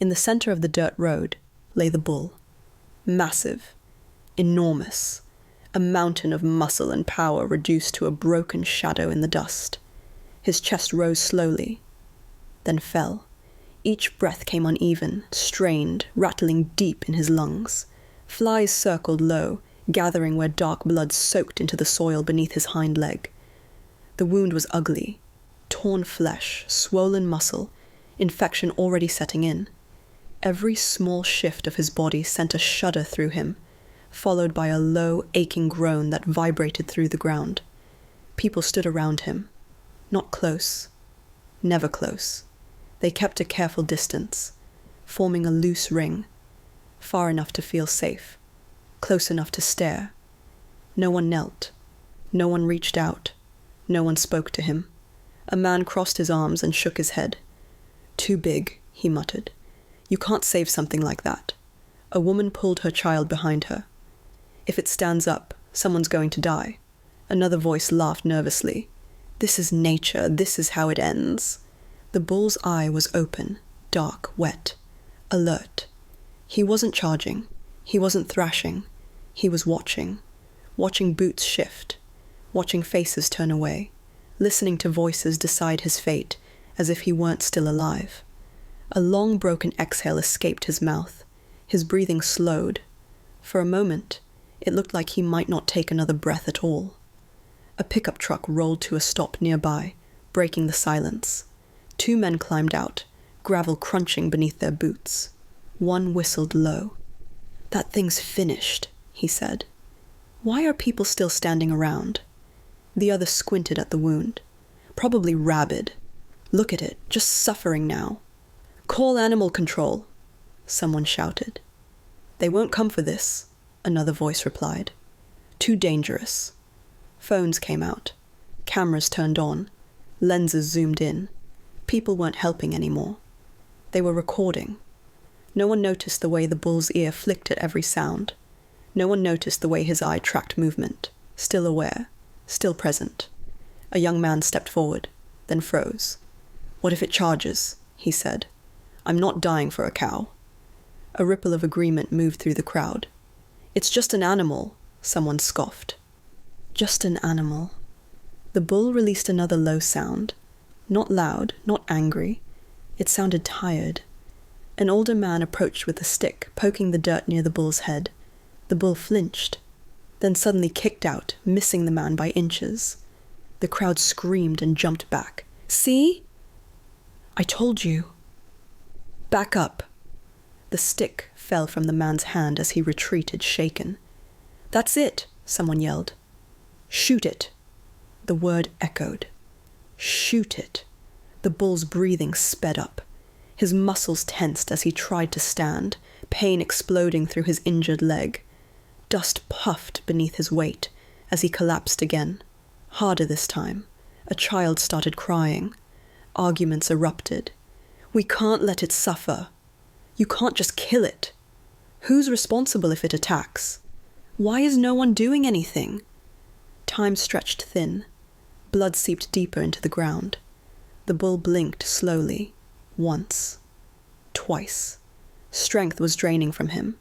In the center of the dirt road lay the bull. Massive, enormous, a mountain of muscle and power reduced to a broken shadow in the dust. His chest rose slowly, then fell. Each breath came uneven, strained, rattling deep in his lungs. Flies circled low, gathering where dark blood soaked into the soil beneath his hind leg. The wound was ugly. Torn flesh, swollen muscle, infection already setting in. Every small shift of his body sent a shudder through him, followed by a low, aching groan that vibrated through the ground. People stood around him. Not close. Never close. They kept a careful distance, forming a loose ring, far enough to feel safe, close enough to stare. No one knelt. No one reached out. No one spoke to him. A man crossed his arms and shook his head. "Too big," he muttered. "You can't save something like that." A woman pulled her child behind her. "If it stands up, someone's going to die." Another voice laughed nervously. "This is nature. This is how it ends." The bull's eye was open, dark, wet, alert. He wasn't charging. He wasn't thrashing. He was watching. Watching boots shift. Watching faces turn away. Listening to voices decide his fate, as if he weren't still alive. A long broken exhale escaped his mouth. His breathing slowed. For a moment, it looked like he might not take another breath at all. A pickup truck rolled to a stop nearby, breaking the silence. 2 men climbed out, gravel crunching beneath their boots. One whistled low. "That thing's finished," he said. "Why are people still standing around?" The other squinted at the wound. "Probably rabid. Look at it, just suffering now." "Call animal control," someone shouted. "They won't come for this," another voice replied. "Too dangerous." Phones came out. Cameras turned on. Lenses zoomed in. People weren't helping anymore. They were recording. No one noticed the way the bull's ear flicked at every sound. No one noticed the way his eye tracked movement, still aware, still present. A young man stepped forward, then froze. "What if it charges?" he said. "I'm not dying for a cow." A ripple of agreement moved through the crowd. "It's just an animal," someone scoffed. Just an animal. The bull released another low sound. Not loud, not angry. It sounded tired. An older man approached with a stick, poking the dirt near the bull's head. The bull flinched, then suddenly kicked out, missing the man by inches. The crowd screamed and jumped back. "See? I told you." "Back up." The stick fell from the man's hand as he retreated, shaken. "That's it," someone yelled. "Shoot it." The word echoed. Shoot it. The bull's breathing sped up. His muscles tensed as he tried to stand, pain exploding through his injured leg. Dust puffed beneath his weight as he collapsed again. Harder this time. A child started crying. Arguments erupted. "We can't let it suffer. You can't just kill it. Who's responsible if it attacks? Why is no one doing anything?" Time stretched thin. Blood seeped deeper into the ground. The bull blinked slowly. Once. Twice. Strength was draining from him.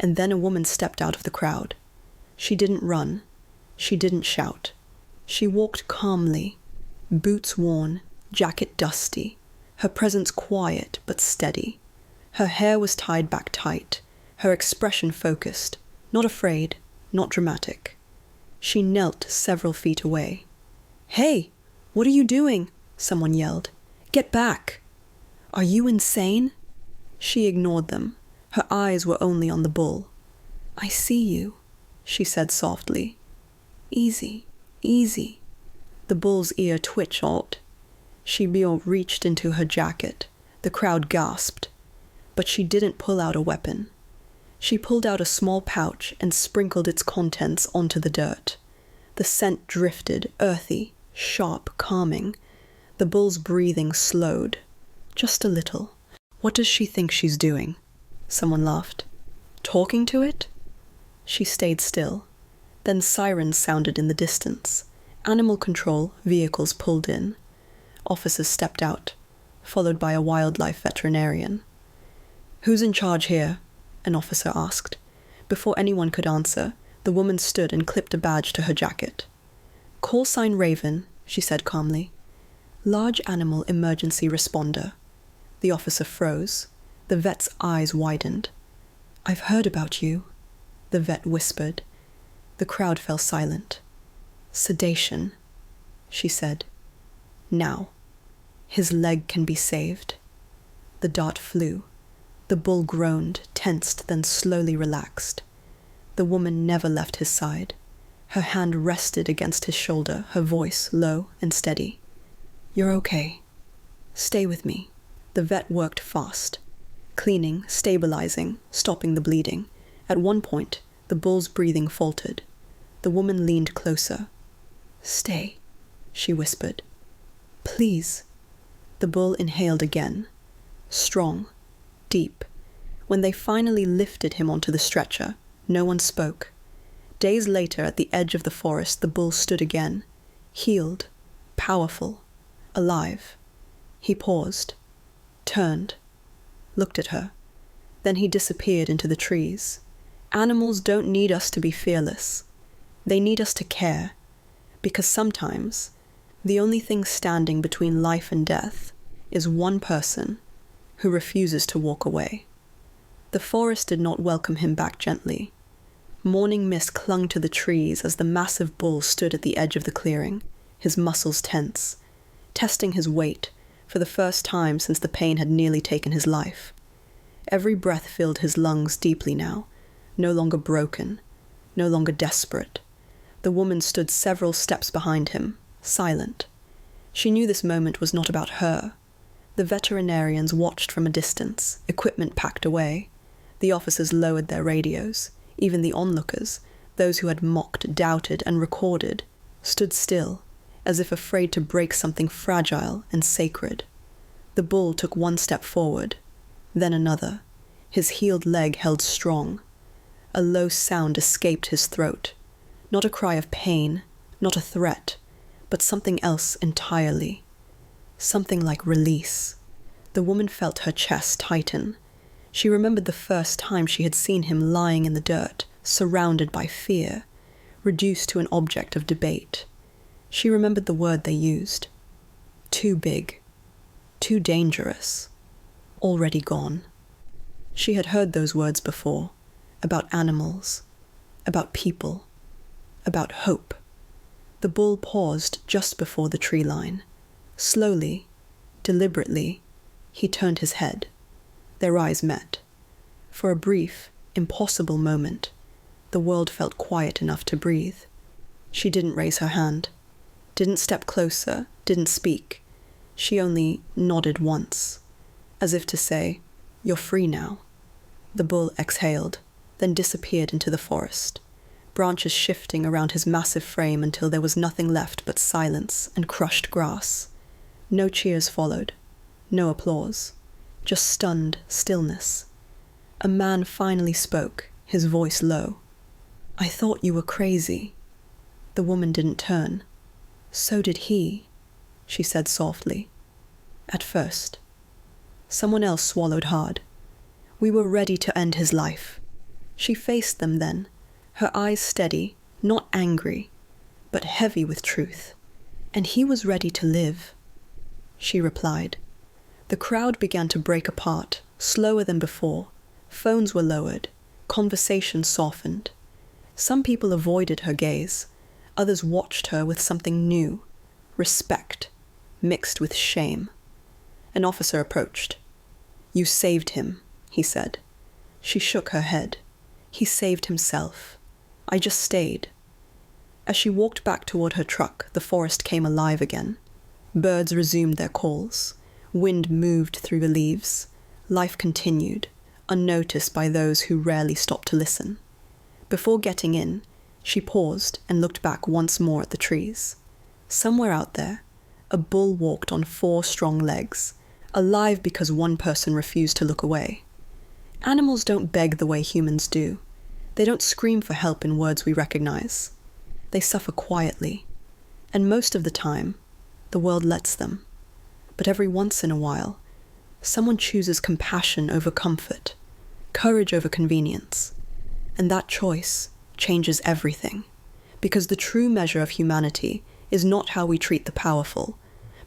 And then a woman stepped out of the crowd. She didn't run. She didn't shout. She walked calmly, boots worn, jacket dusty, her presence quiet but steady. Her hair was tied back tight, her expression focused, not afraid, not dramatic. She knelt several feet away. "Hey, what are you doing?" someone yelled. "Get back." "Are you insane?" She ignored them. Her eyes were only on the bull. "I see you," she said softly. "Easy, easy." The bull's ear twitched. She reached into her jacket. The crowd gasped. But she didn't pull out a weapon. She pulled out a small pouch and sprinkled its contents onto the dirt. The scent drifted, earthy, sharp, calming. The bull's breathing slowed. Just a little. "What does she think she's doing?" Someone laughed. "Talking to it?" She stayed still. Then sirens sounded in the distance. Animal control vehicles pulled in. Officers stepped out, followed by a wildlife veterinarian. "Who's in charge here?" an officer asked. Before anyone could answer, the woman stood and clipped a badge to her jacket. "Call sign Raven," she said calmly. "Large animal emergency responder." The officer froze. The vet's eyes widened. "I've heard about you," the vet whispered. The crowd fell silent. "Sedation," she said. "Now. His leg can be saved." The dart flew. The bull groaned, tensed, then slowly relaxed. The woman never left his side. Her hand rested against his shoulder, her voice low and steady. "You're okay. Stay with me." The vet worked fast, cleaning, stabilizing, stopping the bleeding. At one point, the bull's breathing faltered. The woman leaned closer. "Stay," she whispered. "Please." The bull inhaled again. Strong, deep. When they finally lifted him onto the stretcher, no one spoke. Days later, at the edge of the forest, the bull stood again, healed, powerful, alive. He paused, turned, looked at her. Then he disappeared into the trees. Animals don't need us to be fearless. They need us to care, because sometimes the only thing standing between life and death is one person who refuses to walk away. The forest did not welcome him back gently. Morning mist clung to the trees as the massive bull stood at the edge of the clearing, his muscles tense, testing his weight for the first time since the pain had nearly taken his life. Every breath filled his lungs deeply now, no longer broken, no longer desperate. The woman stood several steps behind him, silent. She knew this moment was not about her. The veterinarians watched from a distance, equipment packed away. The officers lowered their radios. Even the onlookers, those who had mocked, doubted, and recorded, stood still, as if afraid to break something fragile and sacred. The bull took one step forward, then another, his healed leg held strong. A low sound escaped his throat. Not a cry of pain, not a threat, but something else entirely. Something like release. The woman felt her chest tighten. She remembered the first time she had seen him lying in the dirt, surrounded by fear, reduced to an object of debate. She remembered the word they used. Too big. Too dangerous. Already gone. She had heard those words before, about animals, about people, about hope. The bull paused just before the tree line. Slowly, deliberately, he turned his head. Their eyes met. For a brief, impossible moment, the world felt quiet enough to breathe. She didn't raise her hand, didn't step closer, didn't speak. She only nodded once, as if to say, "You're free now." The bull exhaled, then disappeared into the forest, branches shifting around his massive frame until there was nothing left but silence and crushed grass. No cheers followed, no applause. Just stunned stillness. A man finally spoke, his voice low. "I thought you were crazy." The woman didn't turn. "So did he," she said softly. "At first." Someone else swallowed hard. "We were ready to end his life." She faced them then, her eyes steady, not angry, but heavy with truth. "And he was ready to live," she replied. The crowd began to break apart, slower than before. Phones were lowered. Conversation softened. Some people avoided her gaze. Others watched her with something new, respect, mixed with shame. An officer approached. "You saved him," he said. She shook her head. "He saved himself. I just stayed." As she walked back toward her truck, the forest came alive again. Birds resumed their calls. Wind moved through the leaves. Life continued, unnoticed by those who rarely stopped to listen. Before getting in, she paused and looked back once more at the trees. Somewhere out there, a bull walked on 4 strong legs, alive because one person refused to look away. Animals don't beg the way humans do. They don't scream for help in words we recognize. They suffer quietly, and most of the time, the world lets them. But every once in a while, someone chooses compassion over comfort. courage over convenience. And that choice changes everything, because the true measure of humanity is not how we treat the powerful,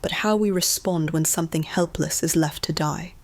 but how we respond when something helpless is left to die.